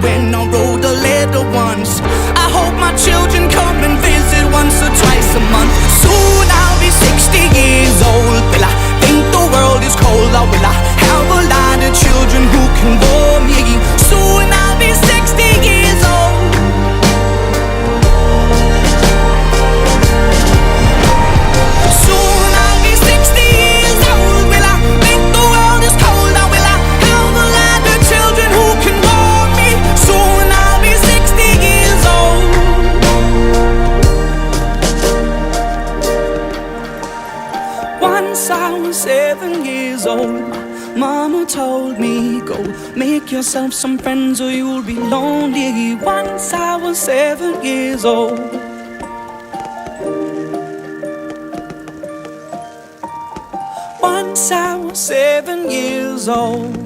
when I wrote a letter once. I hope my children come and visit once or twice a month. Soon I'll be 60 years old. Will I think the world is cold, or will I have a lot of children who can bore me? Soon I'll be 60 years old. Soon I'll be 60 years old. Will I think the world is cold, or will I have a lot of children who can bore me? Soon I'll be 60 years old. Once I was 7 years old, Mama told me, go make yourself some friends or you'll be lonely. Once I was 7 years old. Once I was 7 years old.